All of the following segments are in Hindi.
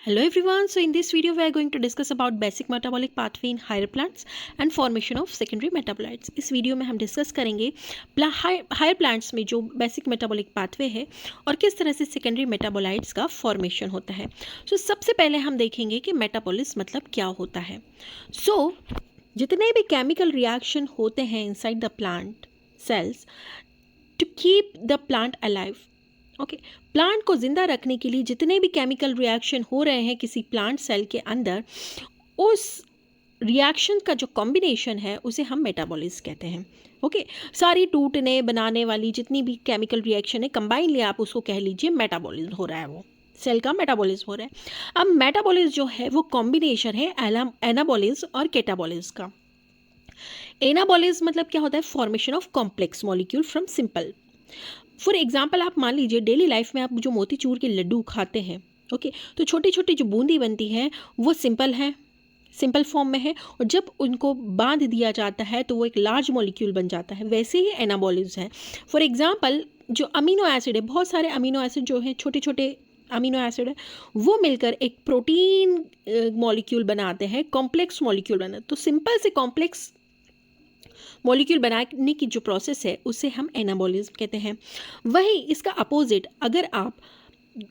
Hello everyone, so in this video we are going to discuss about basic metabolic pathway in higher plants and formation of secondary metabolites. इस वीडियो में हम डिस्कस करेंगे हायर प्लांट्स में जो बेसिक मेटाबॉलिक पाथवे है और किस तरह से सेकेंडरी मेटाबोलाइट्स का फॉर्मेशन होता है. सो सबसे पहले हम देखेंगे कि मेटाबॉलिज्म मतलब क्या होता है. जितने भी केमिकल रिएक्शन होते हैं inside the plant cells to keep the plant alive. Plant को जिंदा रखने के लिए जितने भी केमिकल रिएक्शन हो रहे हैं किसी प्लांट सेल के अंदर, उस रिएक्शन का जो कॉम्बिनेशन है उसे हम मेटाबॉलिज्म कहते हैं. सारी टूटने बनाने वाली जितनी भी केमिकल रिएक्शन है कंबाइनली आप उसको कह लीजिए मेटाबॉलिज्म हो रहा है, वो सेल का मेटाबॉलिज्म हो रहा है. अब मेटाबॉलिज्म जो है वो कॉम्बिनेशन है एनाबॉलिज्म और केटाबॉलिज्म का. एनाबॉलिज्म मतलब क्या होता है? Formation of complex molecule from simple. For example आप मान लीजिए डेली लाइफ में आप जो मोतीचूर के लड्डू खाते हैं, तो छोटी छोटी जो बूंदी बनती है वो सिंपल फॉर्म में है, और जब उनको बांध दिया जाता है तो वो एक लार्ज मॉलिक्यूल बन जाता है. वैसे ही एनाबॉलिज्म है. फॉर एग्जाम्पल जो अमीनो एसिड है, बहुत सारे अमीनो एसिड जो हैं छोटे छोटे अमीनो एसिड है, वो मिलकर एक प्रोटीन मॉलिक्यूल बनाते हैं, कॉम्प्लेक्स मॉलिक्यूल बनाते हैं. तो सिंपल से कॉम्प्लेक्स मॉलिक्यूल बनाने की जो प्रोसेस है उसे हम एनाबॉलिज्म कहते हैं. वही इसका अपोजिट, अगर आप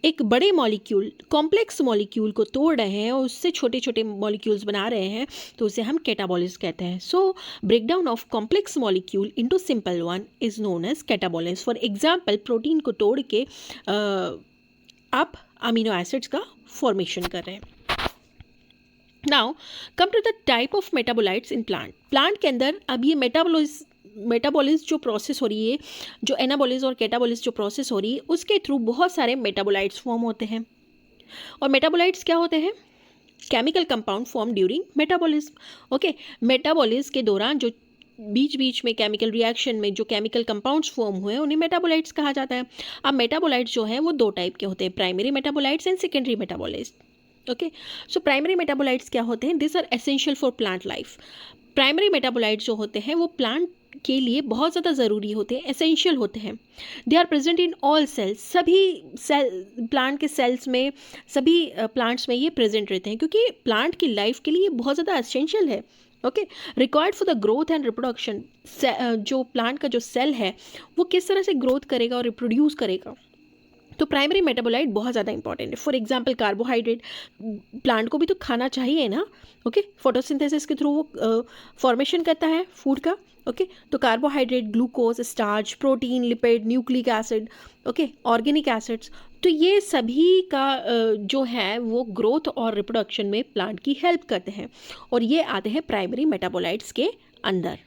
एक बड़े मॉलिक्यूल कॉम्प्लेक्स मॉलिक्यूल को तोड़ रहे हैं और उससे छोटे छोटे मॉलिक्यूल्स बना रहे हैं तो उसे हम कैटाबॉलिज्म कहते हैं. So breakdown of complex molecule into simple one is known as catabolism. For example protein को तोड़ के आप अमीनो एसिड्स का फॉर्मेशन कर रहे हैं. Now come to the type of metabolites in plant के अंदर. अब ये मेटाबॉलिज्म जो प्रोसेस हो रही है, जो एनाबॉलिज्म और कैटाबॉलिज्म जो प्रोसेस हो रही है, उसके थ्रू बहुत सारे मेटाबोलाइट्स फॉर्म होते हैं. और मेटाबोलाइट्स क्या होते हैं? Chemical compound form during metabolism. Metabolism के दौरान जो बीच बीच में केमिकल रिएक्शन में जो केमिकल कंपाउंड्स फॉर्म हुए हैं उन्हें मेटाबोलाइट्स कहा जाता है. अब मेटाबोलाइट्स जो है वो दो टाइप के होते हैं, primary metabolites and secondary metabolites. So primary metabolites क्या होते हैं? This are essential for plant life. Primary metabolites जो होते हैं वो प्लांट के लिए बहुत ज़्यादा ज़रूरी होते हैं, एसेंशियल होते हैं. They are present in all cells. सभी सेल प्लांट के सेल्स में, सभी प्लांट्स में ये प्रेजेंट रहते हैं क्योंकि प्लांट की लाइफ के लिए बहुत ज़्यादा एसेंशियल है. Required for the growth and reproduction. जो प्लांट का जो सेल है वो किस तरह से ग्रोथ करेगा और रिप्रोड्यूस करेगा, तो प्राइमरी मेटाबोलाइट बहुत ज़्यादा इंपॉर्टेंट है. फॉर एग्जांपल कार्बोहाइड्रेट, प्लांट को भी तो खाना चाहिए ना. फोटोसिंथेसिस के थ्रू वो फॉर्मेशन करता है फूड का. तो carbohydrate, glucose, starch, protein, lipid, nucleic acid, organic acids, तो ये सभी का जो है वो ग्रोथ और रिप्रोडक्शन में प्लांट की हेल्प करते हैं, और ये आते हैं प्राइमरी मेटाबोलाइट्स के अंदर.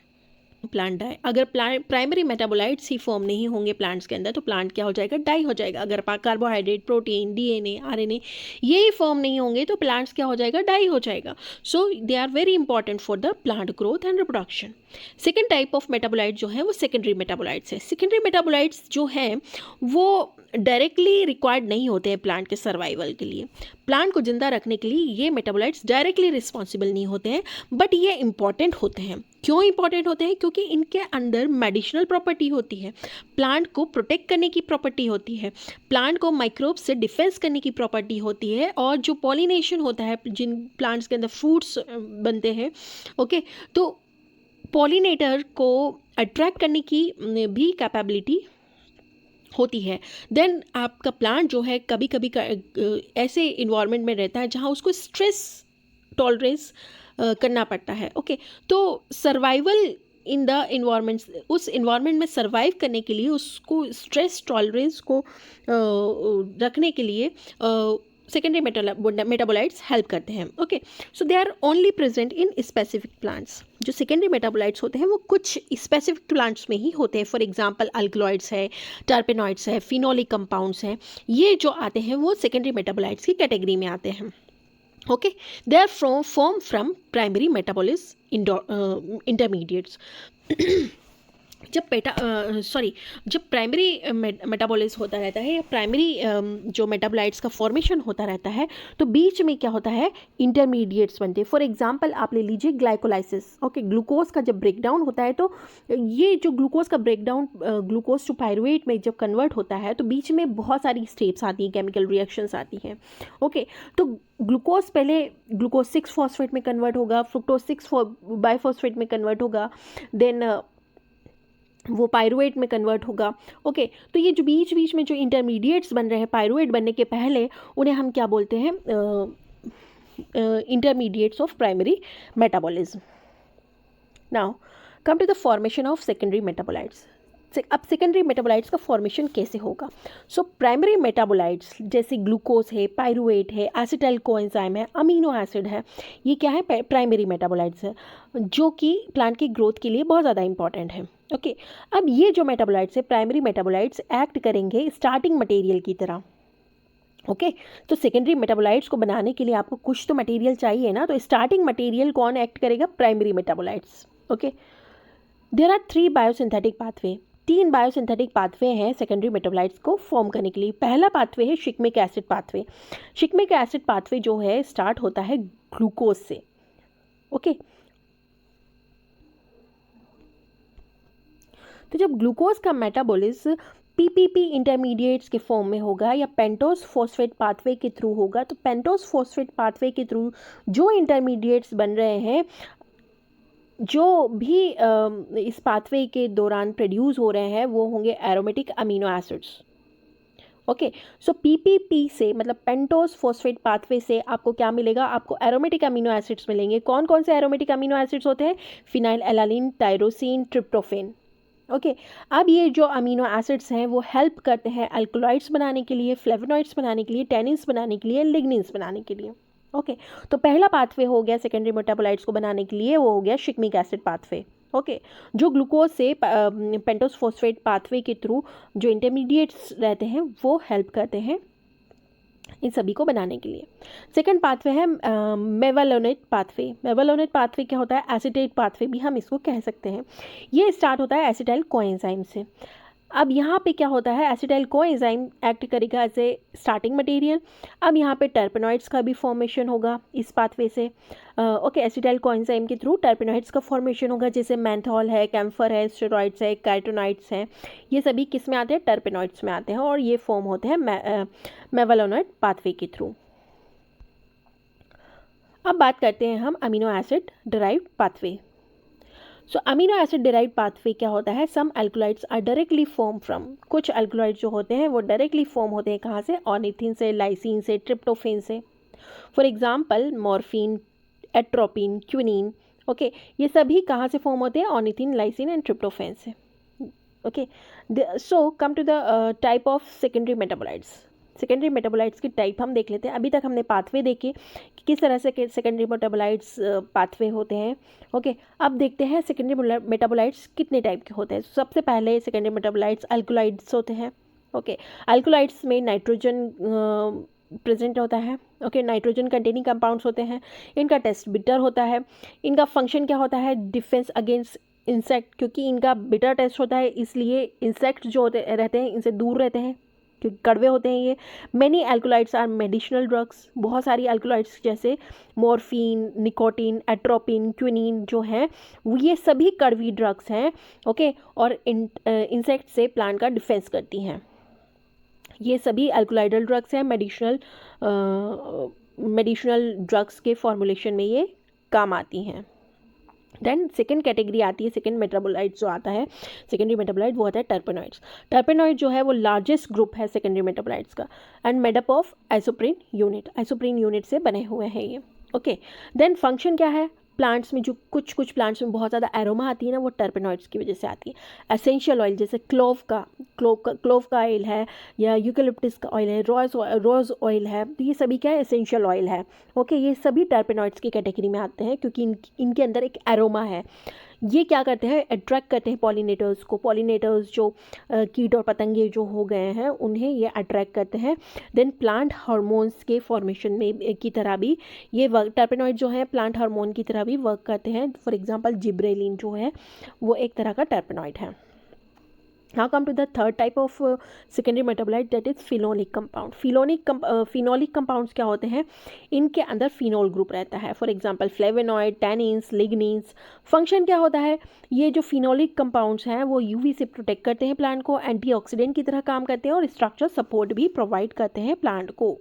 प्लांट डाई, अगर प्राइमरी मेटाबोलाइट्स ही फॉर्म नहीं होंगे प्लांट्स के अंदर तो प्लांट क्या हो जाएगा? डाई हो जाएगा. अगर कार्बोहाइड्रेट, प्रोटीन, डीएनए, आरएनए ये ही फॉर्म नहीं होंगे तो प्लांट्स क्या हो जाएगा? डाई हो जाएगा. So they are very important for the plant growth and reproduction. Second type of metabolite जो है वो सेकेंडरी मेटाबोलाइट्स है. सेकेंडरी मेटाबोलाइट्स जो हैं वो डायरेक्टली रिक्वायर्ड नहीं होते हैं प्लांट के सर्वाइवल के लिए. प्लांट को जिंदा रखने के लिए ये मेटाबोलाइट्स डायरेक्टली रिस्पॉन्सिबल नहीं होते हैं, बट ये इंपॉर्टेंट होते हैं. क्यों इंपॉर्टेंट होते हैं? क्योंकि इनके अंदर मेडिसिनल प्रॉपर्टी होती है, प्लांट को प्रोटेक्ट करने की प्रॉपर्टी होती है, प्लांट को माइक्रोब से डिफेंस करने की प्रॉपर्टी होती है, और जो पॉलिनेशन होता है जिन प्लांट्स के अंदर फ्रूट्स बनते हैं, तो पॉलिनेटर को अट्रैक्ट करने की भी कैपेबिलिटी होती है. देन आपका प्लांट जो है कभी कभी ऐसे इन्वायरमेंट में रहता है जहाँ उसको स्ट्रेस टॉलरेंस करना पड़ता है. तो सर्वाइवल इन द इन्वायरमेंट, उस इन्वायरमेंट में सर्वाइव करने के लिए उसको स्ट्रेस टॉलरेंस को रखने के लिए सेकेंडरी मेटाबोलाइट्स हेल्प करते हैं. So they are only present in specific plants. जो सेकेंडरी मेटाबोलाइट्स होते हैं वो कुछ स्पेसिफिक प्लांट्स में ही होते हैं. फॉर एग्जांपल अल्कलॉइड्स है, टर्पेनॉइड्स है, फिनोलिक कंपाउंड्स हैं, ये जो आते हैं वो सेकेंडरी मेटाबोलाइट्स की कैटेगरी में आते हैं. They are formed from primary metabolism intermediates. जब प्राइमरी मेटाबॉलिज्म होता रहता है या प्राइमरी जो मेटाबोलाइट्स का फॉर्मेशन होता रहता है, तो बीच में क्या होता है, इंटरमीडिएट्स बनते हैं. फॉर एग्जांपल आप ले लीजिए ग्लाइकोलाइसिस. ओके, ग्लूकोज का जब ब्रेकडाउन होता है, तो ये जो ग्लूकोज का ब्रेकडाउन ग्लूकोज टू पायरुवेट में जब कन्वर्ट होता है, तो बीच में बहुत सारी स्टेप्स आती हैं, केमिकल रिएक्शंस आती हैं. ओके, तो ग्लूकोज पहले ग्लूकोज 6 फॉस्फेट में कन्वर्ट होगा, फ्रुक्टोज 6 बाइफॉस्फेट में कन्वर्ट होगा, देन वो पायरुवेट में कन्वर्ट होगा. ओके, तो ये जो बीच बीच में जो इंटरमीडिएट्स बन रहे हैं पायरुवेट बनने के पहले, उन्हें हम क्या बोलते हैं, intermediates of primary metabolism. Now come to the formation of secondary metabolites. अब सेकेंडरी मेटाबोलाइट्स का फॉर्मेशन कैसे होगा. सो प्राइमरी मेटाबोलाइट्स जैसे ग्लूकोज है, पायरुवेट है, एसिटाइल कोएंजाइम है, अमीनो एसिड है, ये क्या है, प्राइमरी मेटाबोलाइट्स है, जो कि प्लांट की ग्रोथ के लिए बहुत ज़्यादा इंपॉर्टेंट है. ओके, अब ये जो मेटाबोलाइट्स है, प्राइमरी मेटाबोलाइट्स एक्ट करेंगे स्टार्टिंग मटेरियल की तरह. ओके, तो सेकेंडरी मेटाबोलाइट्स को बनाने के लिए आपको कुछ तो मटेरियल चाहिए ना, तो स्टार्टिंग मटेरियल कौन एक्ट करेगा, primary metabolites. Okay, there are 3 biosynthetic pathway. 3 biosynthetic pathway हैं सेकेंडरी मेटाबोलाइट्स को फॉर्म करने के लिए. पहला पाथवे है shikimic acid pathway. Shikimic acid pathway जो है स्टार्ट होता है ग्लूकोज से. ओके, तो जब ग्लूकोज का मेटाबॉलिज्म पीपीपी इंटरमीडिएट्स के फॉर्म में होगा या पेंटोस फॉस्फेट पाथवे के थ्रू होगा, तो पेंटोस फॉस्फेट पाथवे के थ्रू जो इंटरमीडिएट्स बन रहे हैं, जो भी इस पाथवे के दौरान प्रोड्यूस हो रहे हैं, वो होंगे एरोमेटिक अमीनो एसिड्स. ओके, सो पीपीपी से मतलब पेंटोस फॉस्फेट पाथवे से आपको क्या मिलेगा, आपको एरोमेटिक अमीनो एसिड्स मिलेंगे. कौन कौन से एरोमेटिक अमीनो एसिड्स होते हैं, phenyl alanine, tyrosine, tryptophan. Okay, अब ये जो अमीनो एसिड्स हैं वो हेल्प करते हैं अल्कलॉइड्स बनाने के लिए, फ्लेवोनॉइड्स बनाने के लिए, टेनिन्स बनाने के लिए, लिग्निन्स बनाने के लिए. ओके, तो पहला पाथवे हो गया सेकेंडरी मेटाबोलाइट्स को बनाने के लिए, वो हो गया शिकमिक एसिड पाथवे. ओके, जो ग्लूकोज से पेंटोस फॉस्फेट पाथवे के थ्रू जो इंटरमीडिएट्स रहते हैं वो हेल्प करते हैं इन सभी को बनाने के लिए. सेकंड पाथवे है मेवालोनेट पाथवे. मेवालोनेट पाथवे क्या होता है, एसिटेट पाथवे भी हम इसको कह सकते हैं. ये स्टार्ट होता है एसिटाइल कोएंजाइम से. अब यहाँ पे क्या होता है, एसिटाइल कोएंजाइम एक्ट करेगा एज ए स्टार्टिंग मटेरियल. अब यहाँ पे टर्पेनॉइड्स का भी फॉर्मेशन होगा इस पाथवे से. ओके, एसिटाइल कोएंजाइम के थ्रू टर्पेनॉइड्स का फॉर्मेशन होगा, जैसे मेंथॉल है, कैम्फर है, स्टेरॉइड्स है, कैटोनाइड्स हैं. ये सभी किस में आते हैं, टर्पेनॉइड्स में आते हैं, और ये फॉर्म होते हैं मेवालोनेट पाथवे के थ्रू. अब बात करते हैं हम amino acid derived pathway. So amino acid derived pathway क्या होता है, some alkaloids are directly form from. कुछ एल्कोलाइड्स जो होते हैं वो डायरेक्टली फॉर्म होते हैं कहाँ से, ऑर्निथिन से, लाइसिन से, ट्रिप्टोफेन से. For example morphine, atropine, quinine. Okay, ये सभी कहाँ से फॉर्म होते हैं, ऑर्निथिन, लाइसिन एंड ट्रिप्टोफेन से. Okay, so come to the type of secondary metabolites. Secondary metabolites की टाइप हम देख लेते हैं. अभी तक हमने पाथवे देखे कि किस तरह से सेकेंडरी मेटाबोलाइट्स पाथवे होते हैं. ओके, अब देखते हैं सेकेंडरी मेटाबोलाइट्स कितने टाइप के होते हैं. सबसे पहले सेकेंडरी मेटाबोलाइट्स अल्कोलाइड्स होते हैं. ओके, अल्कोलाइड्स में नाइट्रोजन प्रेजेंट होता है. ओके, नाइट्रोजन कंटेनिंग कंपाउंड्स होते हैं. इनका टेस्ट बिटर होता है. इनका फंक्शन क्या होता है, डिफेंस अगेंस्ट इंसेक्ट. क्योंकि इनका बिटर टेस्ट होता है, इसलिए इंसेक्ट जो होते रहते हैं इनसे दूर रहते हैं, क्योंकि कड़वे होते हैं ये. Many alkaloids are medicinal drugs. बहुत सारी अल्कोलाइड्स जैसे मॉर्फिन, निकोटीन, एट्रोपिन, क्विनिन जो हैं ये सभी कड़वी ड्रग्स हैं. ओके, और इंसेक्ट से प्लांट का डिफेंस करती हैं. ये सभी अल्कोलाइडल ड्रग्स हैं. मेडिसिनल ड्रग्स के फॉर्मुलेशन में ये काम आती हैं. देन सेकेंड कैटेगरी आती है, सेकेंड मेटाबोलाइट जो आता है सेकेंडरी मेटाबोलाइट, वो आता है टर्पेनॉइड्स. टर्पेनॉइड जो है वो लार्जेस्ट ग्रुप है सेकेंडरी मेटाबोलाइट्स का, and made up of isoprene unit. Isoprene unit से बने हुए हैं ये. ओके, देन फंक्शन क्या है, प्लांट्स में जो कुछ प्लांट्स में बहुत ज़्यादा एरोमा आती है ना, वो टर्पेनॉइड्स की वजह से आती है. एसेंशियल ऑयल जैसे क्लोव का ऑयल है, या यूकेलिप्टस का ऑयल है, रोज़ ऑयल है, तो ये सभी क्या है, एसेंशियल ऑयल है. ओके, ये सभी टर्पेनॉइड्स की कैटेगरी में आते हैं क्योंकि इनके अंदर एक एरोमा है. ये क्या करते हैं, अट्रैक्ट करते हैं पॉलिनेटर्स को. पॉलिनेटर्स जो कीट और पतंगे जो हो गए हैं उन्हें ये अट्रैक्ट करते हैं. देन प्लांट हार्मोन्स के फॉर्मेशन में की तरह भी ये वर्क, टर्पेनॉइड जो है प्लांट हार्मोन की तरह भी वर्क करते हैं. फॉर एग्जांपल जिब्रेलिन जो है वो एक तरह का टर्पेनॉइड है. Now come to the third type of secondary metabolite, that is phenolic compound. Phenolic compounds क्या होते हैं, इनके अंदर फिनोल ग्रुप रहता है. For example flavonoid, tannins, lignins. Function क्या होता है, ये जो फिनोलिक कंपाउंड्स हैं वो यूवी से प्रोटेक्ट करते हैं प्लांट को, एंटीऑक्सीडेंट की तरह काम करते हैं और स्ट्रक्चर सपोर्ट भी प्रोवाइड करते हैं प्लांट को.